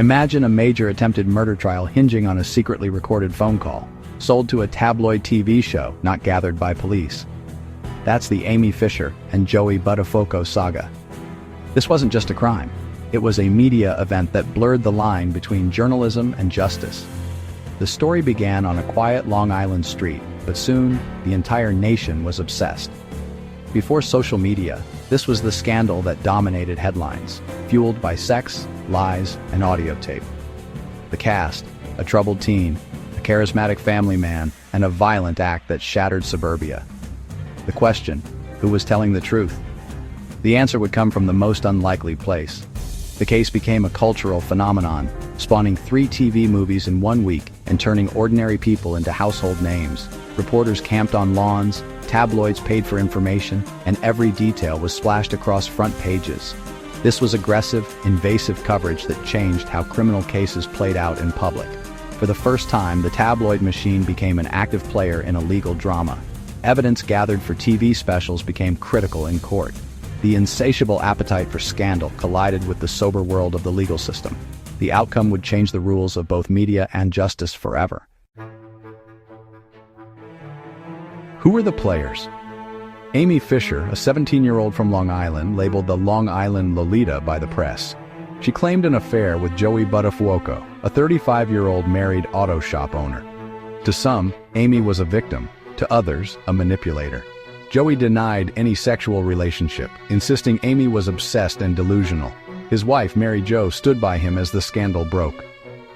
Imagine a major attempted murder trial hinging on a secretly recorded phone call, sold to a tabloid TV show not gathered by police. That's the Amy Fisher and Joey Buttafuoco saga. This wasn't just a crime. It was a media event that blurred the line between journalism and justice. The story began on a quiet Long Island street, but soon the entire nation was obsessed. Before social media, this was the scandal that dominated headlines, fueled by sex, lies, and audio tape. The cast, a troubled teen, a charismatic family man, and a violent act that shattered suburbia. The question, who was telling the truth? The answer would come from the most unlikely place. The case became a cultural phenomenon, spawning 3 TV movies in 1 week and turning ordinary people into household names. Reporters camped on lawns, tabloids paid for information, and every detail was splashed across front pages. This was aggressive, invasive coverage that changed how criminal cases played out in public. For the first time, the tabloid machine became an active player in a legal drama. Evidence gathered for TV specials became critical in court. The insatiable appetite for scandal collided with the sober world of the legal system. The outcome would change the rules of both media and justice forever. Who were the players? Amy Fisher, a 17-year-old from Long Island, labeled the Long Island Lolita by the press. She claimed an affair with Joey Buttafuoco, a 35-year-old married auto shop owner. To some, Amy was a victim. To others, a manipulator. Joey denied any sexual relationship, insisting Amy was obsessed and delusional. His wife, Mary Jo, stood by him as the scandal broke.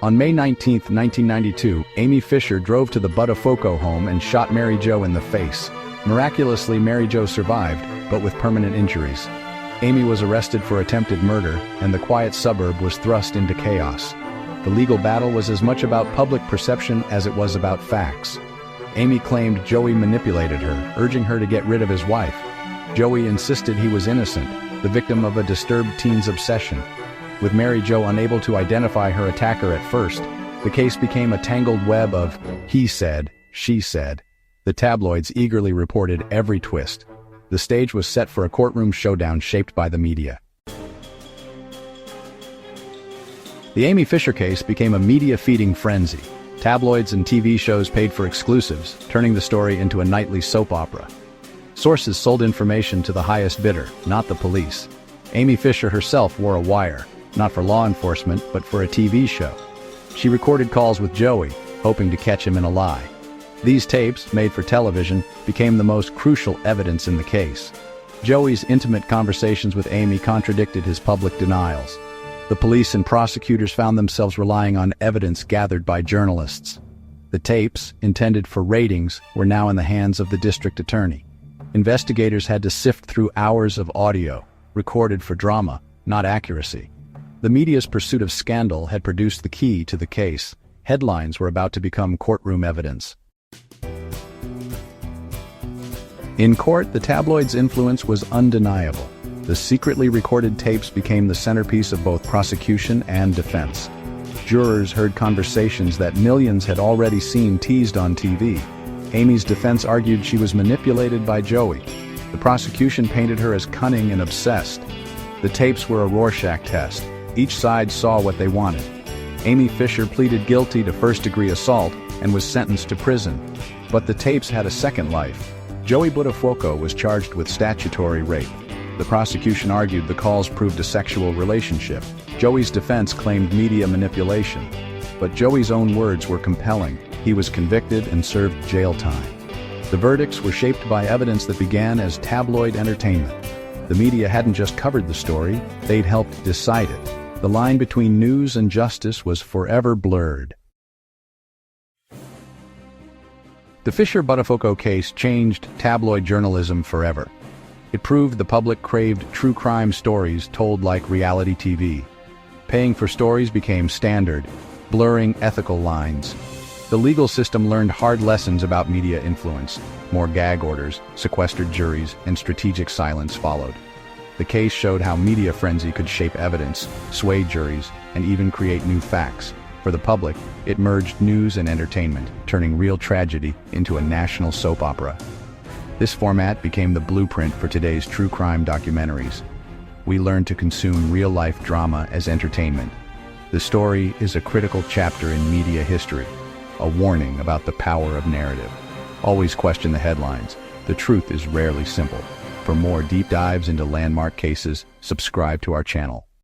On May 19, 1992, Amy Fisher drove to the Buttafuoco home and shot Mary Jo in the face. Miraculously, Mary Jo survived, but with permanent injuries. Amy was arrested for attempted murder, and the quiet suburb was thrust into chaos. The legal battle was as much about public perception as it was about facts. Amy claimed Joey manipulated her, urging her to get rid of his wife. Joey insisted he was innocent, the victim of a disturbed teen's obsession. With Mary Jo unable to identify her attacker at first, the case became a tangled web of he said, she said. The tabloids eagerly reported every twist. The stage was set for a courtroom showdown shaped by the media. The Amy Fisher case became a media-feeding frenzy. Tabloids and TV shows paid for exclusives, turning the story into a nightly soap opera. Sources sold information to the highest bidder, not the police. Amy Fisher herself wore a wire, not for law enforcement, but for a TV show. She recorded calls with Joey, hoping to catch him in a lie. These tapes, made for television, became the most crucial evidence in the case. Joey's intimate conversations with Amy contradicted his public denials. The police and prosecutors found themselves relying on evidence gathered by journalists. The tapes, intended for ratings, were now in the hands of the district attorney. Investigators had to sift through hours of audio, recorded for drama, not accuracy. The media's pursuit of scandal had produced the key to the case. Headlines were about to become courtroom evidence. In court, the tabloids' influence was undeniable. The secretly recorded tapes became the centerpiece of both prosecution and defense. Jurors heard conversations that millions had already seen teased on TV. Amy's defense argued she was manipulated by Joey. The prosecution painted her as cunning and obsessed. The tapes were a Rorschach test. Each side saw what they wanted. Amy Fisher pleaded guilty to first-degree assault and was sentenced to prison. But the tapes had a second life. Joey Buttafuoco was charged with statutory rape. The prosecution argued the calls proved a sexual relationship. Joey's defense claimed media manipulation. But Joey's own words were compelling. He was convicted and served jail time. The verdicts were shaped by evidence that began as tabloid entertainment. The media hadn't just covered the story, they'd helped decide it. The line between news and justice was forever blurred. The Fisher-Buttafuoco case changed tabloid journalism forever. It proved the public craved true crime stories told like reality TV. Paying for stories became standard, blurring ethical lines. The legal system learned hard lessons about media influence. More gag orders, sequestered juries, and strategic silence followed. The case showed how media frenzy could shape evidence, sway juries, and even create new facts. For the public, it merged news and entertainment, turning real tragedy into a national soap opera. This format became the blueprint for today's true crime documentaries. We learned to consume real-life drama as entertainment. The story is a critical chapter in media history, a warning about the power of narrative. Always question the headlines. The truth is rarely simple. For more deep dives into landmark cases, subscribe to our channel.